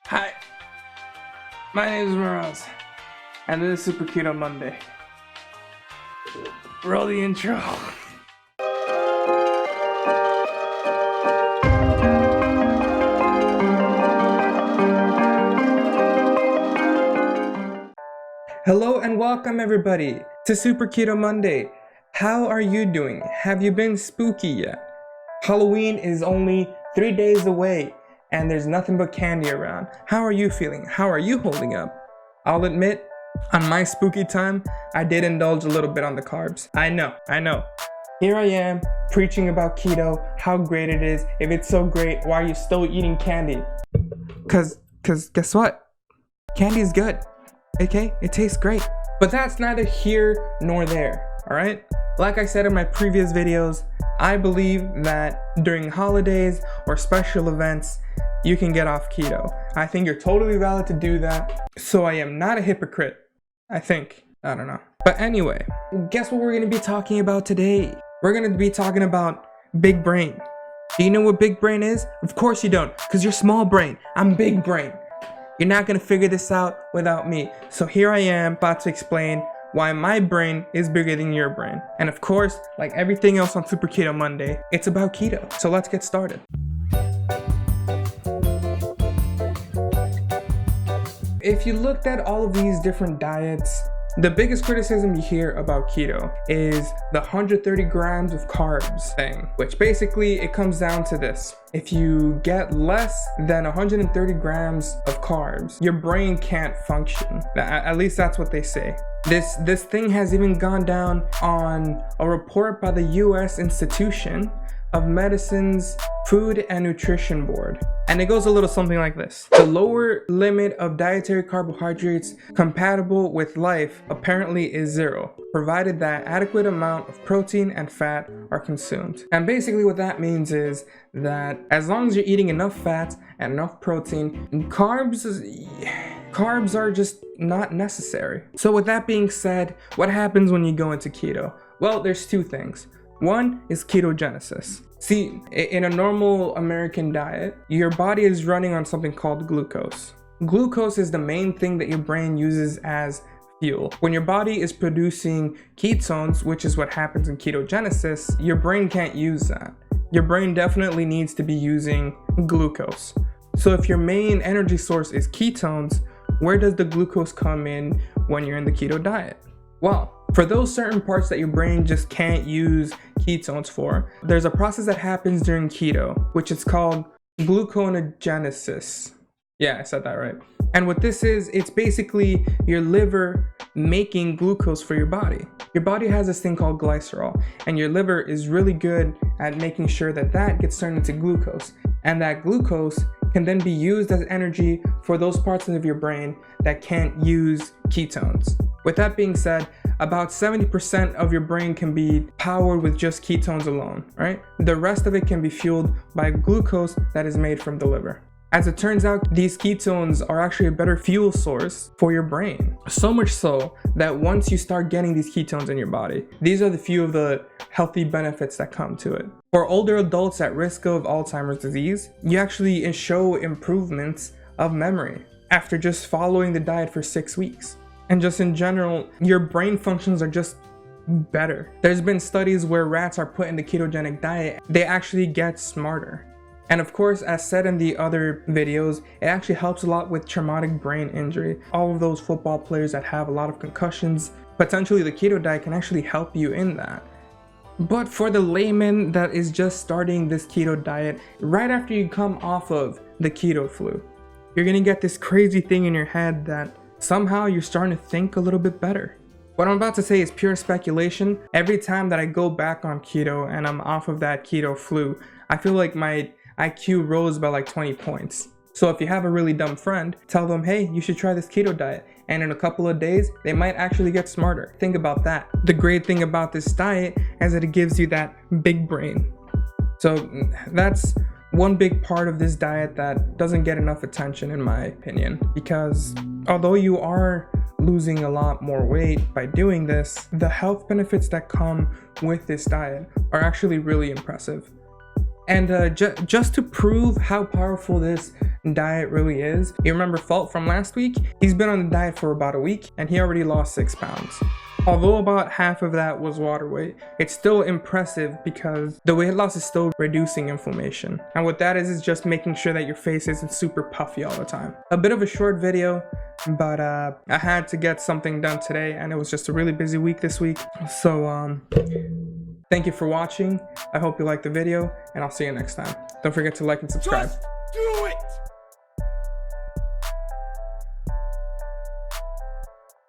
Hi, my name is Miraz, and this is Super Keto Monday. Roll the intro. Hello and welcome everybody to Super Keto Monday. How are you doing? Have you been spooky yet? Halloween is only 3 days away and there's nothing but candy around. How are you feeling? How are you holding up? I'll admit, on my spooky time, I did indulge a little bit on the carbs. I know. Here I am, preaching about keto, how great it is. If it's so great, why are you still eating candy? Cause guess what? Candy is good, okay? It tastes great. But that's neither here nor there, alright? Like I said in my previous videos, I believe that during holidays or special events, you can get off keto. I think you're totally valid to do that. So I am not a hypocrite. I think. I don't know. But anyway, guess what we're going to be talking about today? We're going to be talking about big brain. Do you know what big brain is? Of course you don't, because you're small brain. I'm big brain. You're not going to figure this out without me. So here I am about to explain why my brain is bigger than your brain. And of course, like everything else on Super Keto Monday, it's about keto. So let's get started. If you looked at all of these different diets, the biggest criticism you hear about keto is the 130 grams of carbs thing, which basically it comes down to this. If you get less than 130 grams of carbs, your brain can't function. At least that's what they say. This thing has even gone down on a report by the US Institution of Medicine's Food and Nutrition Board. And it goes a little something like this. The lower limit of dietary carbohydrates compatible with life apparently is 0, provided that adequate amount of protein and fat are consumed. And basically what that means is that as long as you're eating enough fat and enough protein, carbs are just not necessary. So with that being said, what happens when you go into keto? Well, there's two things. One is ketogenesis. See, in a normal American diet, your body is running on something called glucose. Glucose is the main thing that your brain uses as fuel. When your body is producing ketones, which is what happens in ketogenesis, your brain can't use that. Your brain definitely needs to be using glucose. So if your main energy source is ketones, where does the glucose come in when you're in the keto diet? Well, for those certain parts that your brain just can't use ketones for, there's a process that happens during keto, which is called gluconeogenesis. Yeah, I said that right. And what this is, it's basically your liver making glucose for your body. Your body has this thing called glycerol, and your liver is really good at making sure that that gets turned into glucose. And that glucose can then be used as energy for those parts of your brain that can't use ketones. With that being said, about 70% of your brain can be powered with just ketones alone, right? The rest of it can be fueled by glucose that is made from the liver. As it turns out, these ketones are actually a better fuel source for your brain. So much so that once you start getting these ketones in your body, these are the few of the healthy benefits that come to it. For older adults at risk of Alzheimer's disease, you actually show improvements of memory after just following the diet for 6 weeks. And just in general, your brain functions are just better. There's been studies where rats are put in the ketogenic diet, they actually get smarter. And of course, as said in the other videos, it actually helps a lot with traumatic brain injury. All of those football players that have a lot of concussions, potentially the keto diet can actually help you in that. But for the layman that is just starting this keto diet, right after you come off of the keto flu, you're gonna get this crazy thing in your head that somehow you're starting to think a little bit better. What I'm about to say is pure speculation. Every time that I go back on keto and I'm off of that keto flu, I feel like my IQ rose by like 20 points. So if you have a really dumb friend, tell them, hey, you should try this keto diet. And in a couple of days, they might actually get smarter. Think about that. The great thing about this diet is that it gives you that big brain. So that's one big part of this diet that doesn't get enough attention in my opinion, because although you are losing a lot more weight by doing this, the health benefits that come with this diet are actually really impressive. And just to prove how powerful this diet really is. You remember Felt from last week? He's been on the diet for about a week and he already lost 6 pounds. Although about half of that was water weight, it's still impressive because the weight loss is still reducing inflammation. And what that is just making sure that your face isn't super puffy all the time. A bit of a short video, but I had to get something done today and it was just a really busy week this week. So thank you for watching. I hope you liked the video and I'll see you next time. Don't forget to like and subscribe. Just do it!